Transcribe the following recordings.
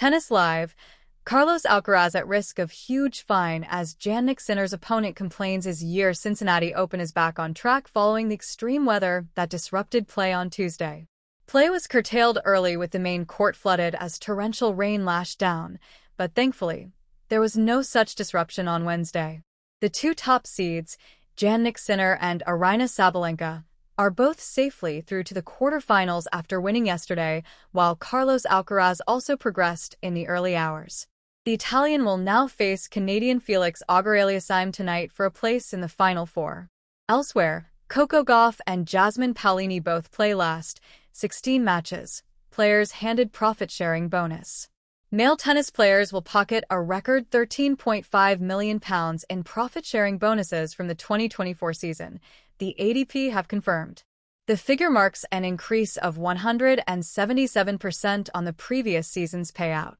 Tennis Live. Carlos Alcaraz at risk of huge fine as Jannik Sinner's opponent complains his year's Cincinnati Open is back on track following the extreme weather that disrupted play on Tuesday. Play was curtailed early with the main court flooded as torrential rain lashed down, but thankfully, there was no such disruption on Wednesday. The two top seeds, Jannik Sinner and Aryna Sabalenka, are both safely through to the quarterfinals after winning yesterday, while Carlos Alcaraz also progressed in the early hours. The Italian will now face Canadian Felix Auger-Aliassime tonight for a place in the Final Four. Elsewhere, Coco Gauff and Jasmine Paolini both play last 16 matches. Players handed profit-sharing bonus. Male tennis players will pocket a record £13.5 million in profit-sharing bonuses from the 2024 season, the ADP have confirmed. The figure marks an increase of 177% on the previous season's payout.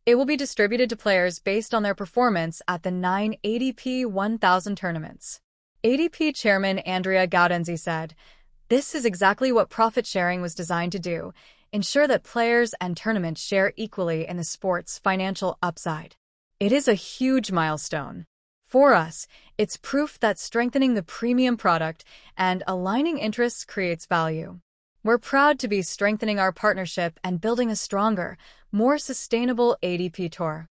It will be distributed to players based on their performance at the 9 ADP 1000 tournaments. ADP chairman Andrea Gaudenzi said, "This is exactly what profit sharing was designed to do, ensure that players and tournaments share equally in the sport's financial upside. It is a huge milestone. For us, it's proof that strengthening the premium product and aligning interests creates value. We're proud to be strengthening our partnership and building a stronger, more sustainable ADP tour."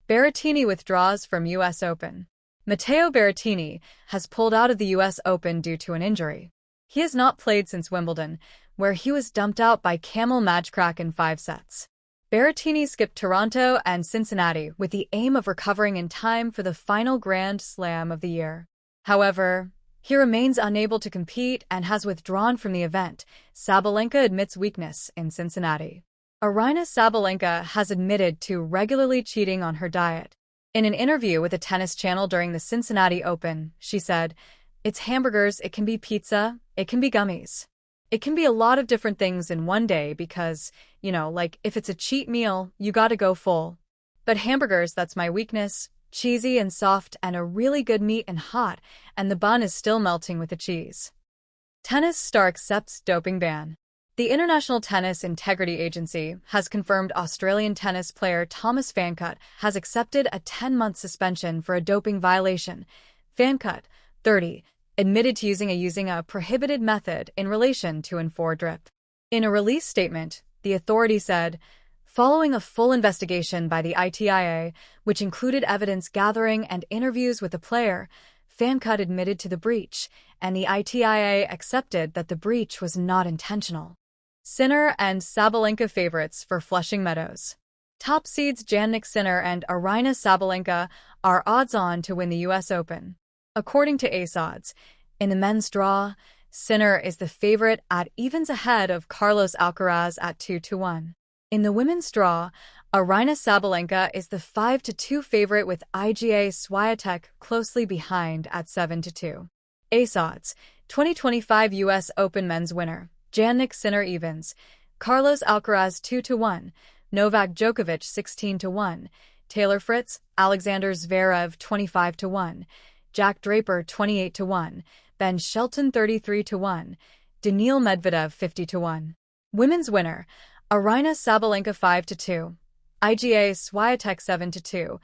Berrettini withdraws from U.S. Open. Matteo Berrettini has pulled out of the U.S. Open due to an injury. He has not played since Wimbledon, where he was dumped out by Kamil Majchrak in 5 sets. Berrettini skipped Toronto and Cincinnati with the aim of recovering in time for the final Grand Slam of the year. However, he remains unable to compete and has withdrawn from the event. Sabalenka admits weakness in Cincinnati. Aryna Sabalenka has admitted to regularly cheating on her diet. In an interview with a tennis channel during the Cincinnati Open, she said, "It's hamburgers, it can be pizza, it can be gummies. It can be a lot of different things in one day because, like if it's a cheat meal, you gotta go full. But hamburgers, that's my weakness. Cheesy and soft and a really good meat and hot, and the bun is still melting with the cheese." Tennis star accepts doping ban. The International Tennis Integrity Agency has confirmed Australian tennis player Thomas Vancought has accepted a 10-month suspension for a doping violation. Vancought, 30, admitted to using a prohibited method in relation to N4 drip. In a release statement, the authority said, "Following a full investigation by the ITIA, which included evidence gathering and interviews with the player, Vancought admitted to the breach, and the ITIA accepted that the breach was not intentional." Sinner and Sabalenka favorites for Flushing Meadows. Top seeds Jannik Sinner and Aryna Sabalenka are odds-on to win the U.S. Open. According to Ace Odds, in the men's draw, Sinner is the favorite at evens ahead of Carlos Alcaraz at 2-1. In the women's draw, Aryna Sabalenka is the 5-2 favorite with Iga Swiatek closely behind at 7-2. Ace Odds, 2025 U.S. Open men's winner, Jannik Sinner evens, Carlos Alcaraz 2-1, Novak Djokovic 16-1, Taylor Fritz, Alexander Zverev 25-1, Jack Draper 28-1, Ben Shelton 33-1, Daniil Medvedev 50-1. Women's winner, Aryna Sabalenka 5-2, Iga Swiatek 7-2,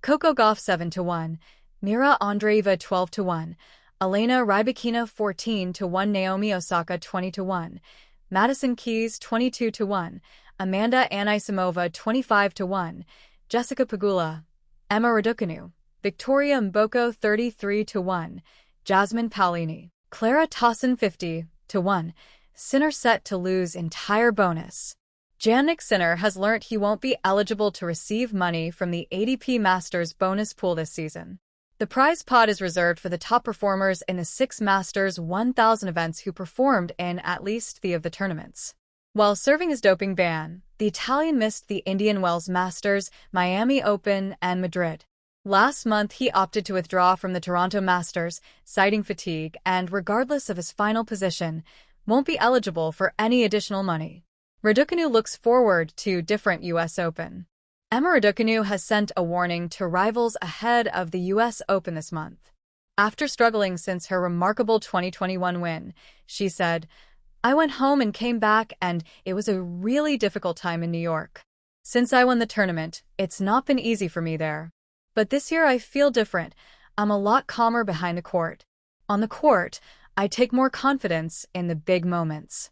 Coco Gauff 7-1, Mira Andreeva 12-1, Elena Rybakina 14-1, Naomi Osaka 20-1, Madison Keys 22-1, Amanda Anisimova 25-1, Jessica Pegula, Emma Raducanu, Victoria Mboko 33-1, Jasmine Paolini, Clara Tauson 50-1, Sinner set to lose entire bonus. Jannik Sinner has learnt he won't be eligible to receive money from the ADP Masters bonus pool this season. The prize pot is reserved for the top performers in the 6 Masters 1000 events who performed in at least 3 of the tournaments. While serving his doping ban, the Italian missed the Indian Wells Masters, Miami Open, and Madrid. Last month, he opted to withdraw from the Toronto Masters, citing fatigue, and regardless of his final position, won't be eligible for any additional money. Raducanu looks forward to different U.S. Open. Emma Raducanu has sent a warning to rivals ahead of the U.S. Open this month. After struggling since her remarkable 2021 win, she said, "I went home and came back and it was a really difficult time in New York. Since I won the tournament, it's not been easy for me there. But this year I feel different. I'm a lot calmer behind the court. On the court, I take more confidence in the big moments.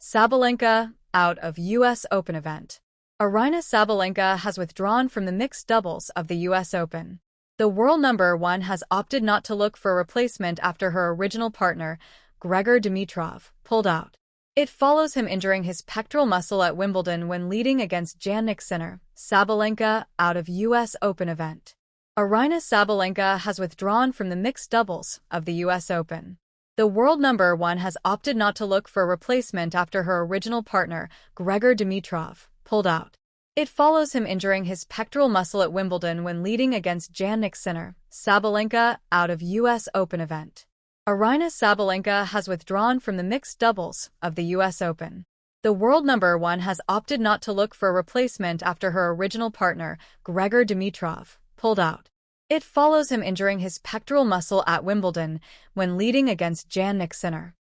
Sabalenka, out of U.S. Open event. Aryna Sabalenka has withdrawn from the mixed doubles of the U.S. Open. The world number one has opted not to look for a replacement after her original partner, Grigor Dimitrov, pulled out. It follows him injuring his pectoral muscle at Wimbledon when leading against Jannik Sinner. Sabalenka, out of U.S. Open event. Aryna Sabalenka has withdrawn from the mixed doubles of the U.S. Open. The world number one has opted not to look for a replacement after her original partner, Grigor Dimitrov, pulled out. It follows him injuring his pectoral muscle at Wimbledon when leading against Jannik Sinner. Sabalenka, out of U.S. Open event. Aryna Sabalenka has withdrawn from the mixed doubles of the U.S. Open. The world number one has opted not to look for a replacement after her original partner, Grigor Dimitrov, pulled out. It follows him injuring his pectoral muscle at Wimbledon when leading against Jannik Sinner.